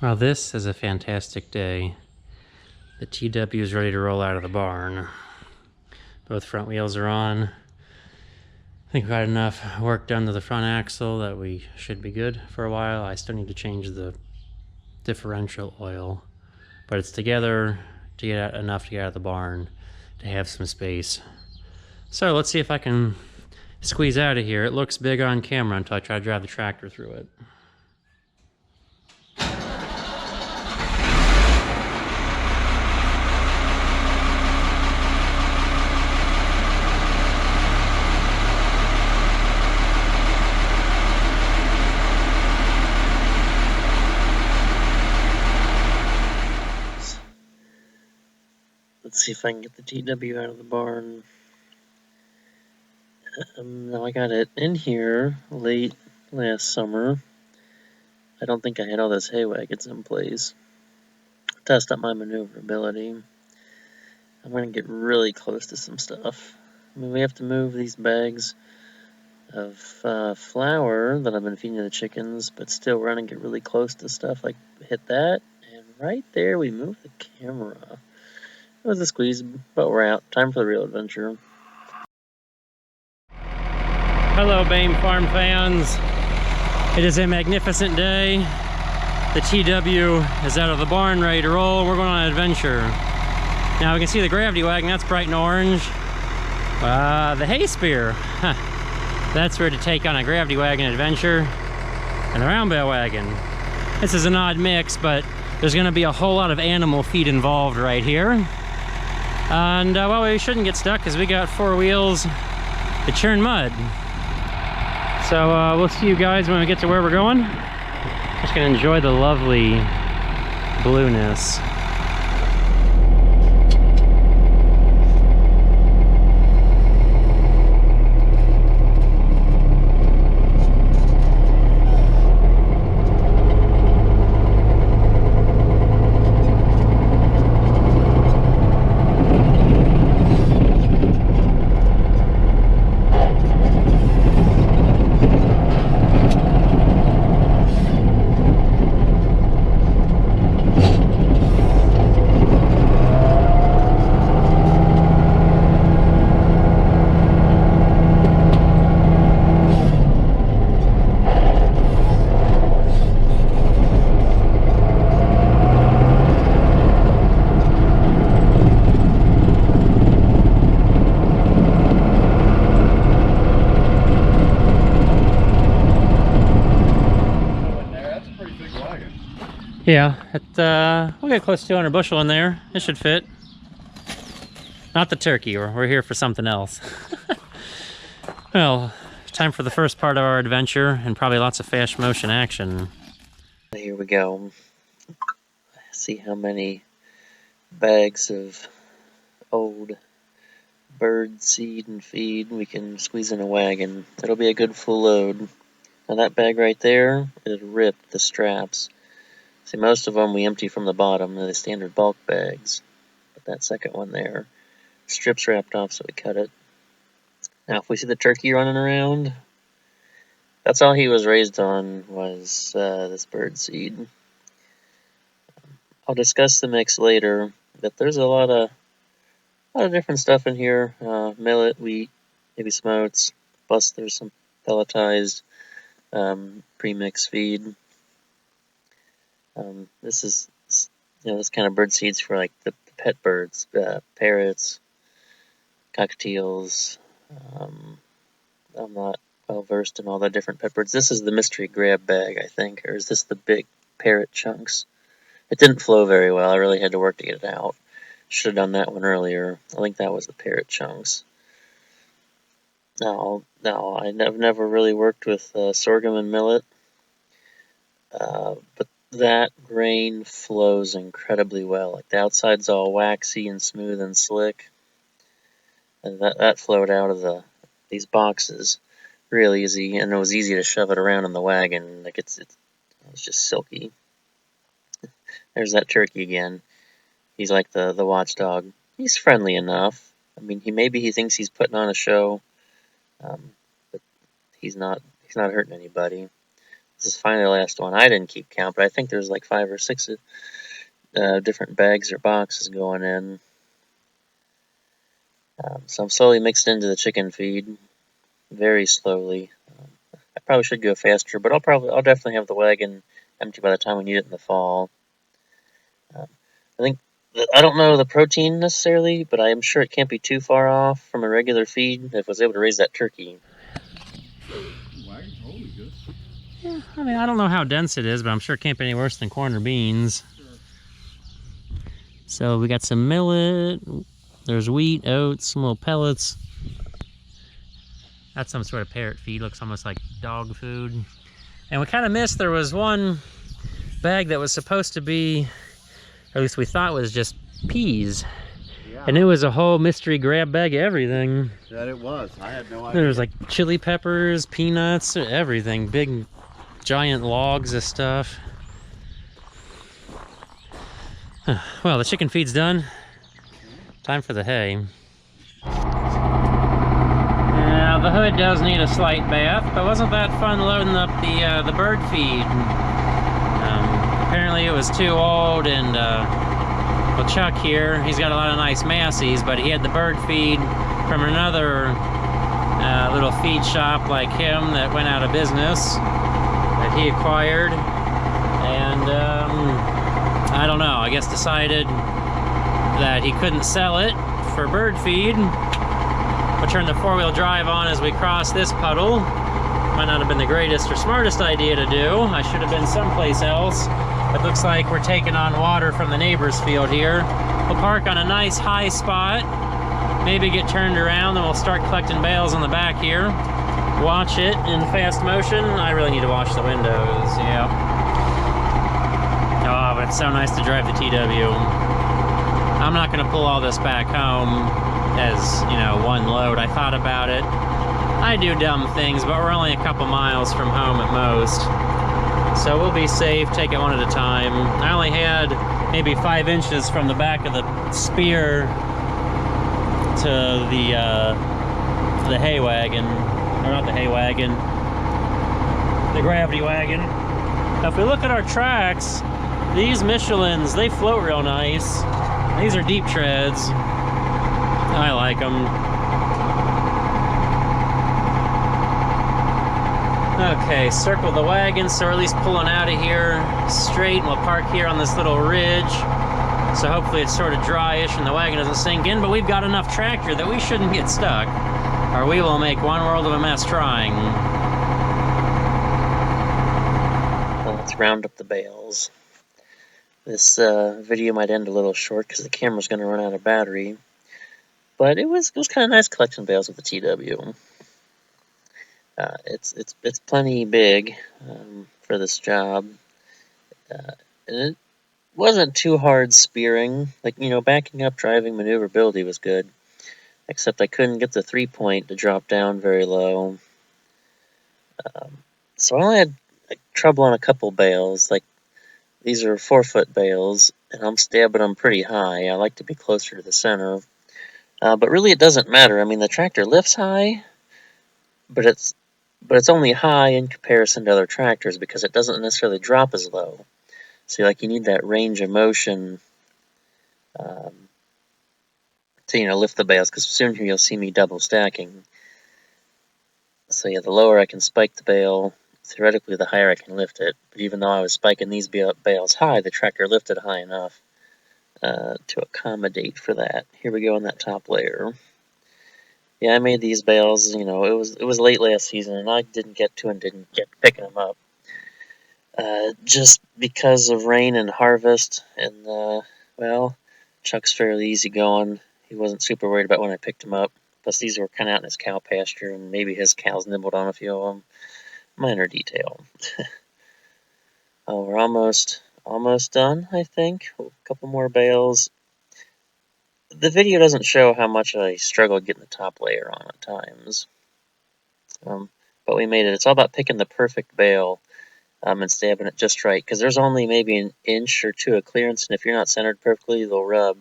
Well, this is a fantastic day. The TW is ready to roll out of the barn. Both front wheels are on. I think we got enough work done to the front axle that we should be good for a while. I still need to change the differential oil, but it's together to get enough to get out of the barn to have some space. So let's see if I can squeeze out of here. It looks big on camera until I try to drive the tractor through it. Let's see if I can get the TW out of the barn. Now I got it in here late last summer. I don't think I had all those hay wagons in place. Test out my maneuverability. I'm going to get really close to some stuff. I mean, we have to move these bags of flour that I've been feeding the chickens, but still we're going to get really close to stuff. Like, hit that, and right there we move the camera. It was a squeeze, but we're out. Time for the real adventure. Hello, Bame Farm fans. It is a magnificent day. The TW is out of the barn, ready to roll. We're going on an adventure. Now we can see the gravity wagon, that's bright and orange. The hay spear, that's where to take on a gravity wagon adventure. And the round bale wagon. This is an odd mix, but there's gonna be a whole lot of animal feed involved right here. And well, we shouldn't get stuck because we got 4 wheels to churn mud. So we'll see you guys when we get to where we're going. Just gonna enjoy the lovely blueness. Yeah, we'll get close to 200 bushel in there. It should fit. Not the turkey, we're here for something else. Well, time for the first part of our adventure and probably lots of fast motion action. Here we go. See how many bags of old bird seed and feed we can squeeze in a wagon. It'll be a good full load. Now that bag right there, it ripped the straps. See, most of them we empty from the bottom, they're the standard bulk bags. But that second one there, strips wrapped off, so we cut it. Now, if we see the turkey running around, that's all he was raised on, was this bird seed. I'll discuss the mix later, but there's a lot of different stuff in here. Millet, wheat, maybe smotes, plus there's some pelletized pre-mix feed. This is, this kind of bird seeds for like the pet birds, parrots, cockatiels. I'm not well versed in all the different pet birds. This is the mystery grab bag, I think, or is this the big parrot chunks? It didn't flow very well. I really had to work to get it out. Should have done that one earlier. I think that was the parrot chunks. No, I've never really worked with sorghum and millet, but that grain flows incredibly well. Like the outside's all waxy and smooth and slick, and that flowed out of these boxes real easy, and it was easy to shove it around in the wagon. Like it's just silky. There's that turkey again. He's like the watchdog. He's friendly enough. I mean, maybe he thinks he's putting on a show, but he's not hurting anybody. This is finally the last one. I didn't keep count, but I think there's like 5 or 6 different bags or boxes going in. So I'm slowly mixed into the chicken feed, very slowly. I probably should go faster, but I'll definitely have the wagon empty by the time we need it in the fall. I think I don't know the protein necessarily, but I am sure it can't be too far off from a regular feed if I was able to raise that turkey. Yeah, I mean, I don't know how dense it is, but I'm sure it can't be any worse than corn or beans. So we got some millet, there's wheat, oats, some little pellets. That's some sort of parrot feed, looks almost like dog food. And we kind of missed, there was one bag that was supposed to be, or at least we thought was just peas. Yeah. And it was a whole mystery grab bag of everything. That it was. I had no idea. There was like chili peppers, peanuts, everything. Big, giant logs of stuff. Well, the chicken feed's done. Time for the hay. Now, the hood does need a slight bath, but wasn't that fun loading up the bird feed? Apparently it was too old, and well, Chuck here, he's got a lot of nice massies, but he had the bird feed from another little feed shop like him that went out of business that he acquired, and I don't know, I guess decided that he couldn't sell it for bird feed. We'll turn the four-wheel drive on as we cross this puddle. Might not have been the greatest or smartest idea to do. I should have been someplace else. It looks like we're taking on water from the neighbor's field here. We'll park on a nice high spot, maybe get turned around, then we'll start collecting bales on the back here. Watch it in fast motion. I really need to wash the windows, yeah. Oh, but it's so nice to drive the TW. I'm not gonna pull all this back home as, you know, one load. I thought about it. I do dumb things, but we're only a couple miles from home at most. So we'll be safe, take it one at a time. I only had maybe 5 inches from the back of the spear to the hay wagon, or not the hay wagon, the gravity wagon. Now if we look at our tracks, these Michelins, they float real nice. These are deep treads. I like them. Okay, circle the wagon, so we're at least pulling out of here straight, and we'll park here on this little ridge. So hopefully it's sort of dryish and the wagon doesn't sink in, but we've got enough tractor that we shouldn't get stuck, or we will make one world of a mess trying. Well, let's round up the bales. This video might end a little short because the camera's going to run out of battery, but it was kind of nice collecting bales with the TW. It's plenty big for this job, and it wasn't too hard spearing. Like, you know, backing up, driving, maneuverability was good, except I couldn't get the 3-point to drop down very low. So I only had trouble on a couple bales. Like, these are 4-foot bales, and I'm stabbing them pretty high. I like to be closer to the center, but really it doesn't matter. I mean, the tractor lifts high, but it's only high in comparison to other tractors because it doesn't necessarily drop as low. So, like, you need that range of motion to, you know, lift the bales, because soon here you'll see me double stacking. So, yeah, the lower I can spike the bale, theoretically the higher I can lift it. But even though I was spiking these bales high, the tractor lifted high enough to accommodate for that. Here we go on that top layer. Yeah, I made these bales, you know, it was late last season, and I didn't get picking them up. Just because of rain and harvest, and, well, Chuck's fairly easygoing. He wasn't super worried about when I picked him up. Plus, these were kind of out in his cow pasture, and maybe his cows nibbled on a few of them. Minor detail. Oh, we're almost done, I think. A couple more bales. The video doesn't show how much I struggled getting the top layer on at times. But we made it. It's all about picking the perfect bale and stabbing it just right, because there's only maybe an inch or two of clearance, and if you're not centered perfectly, they'll rub.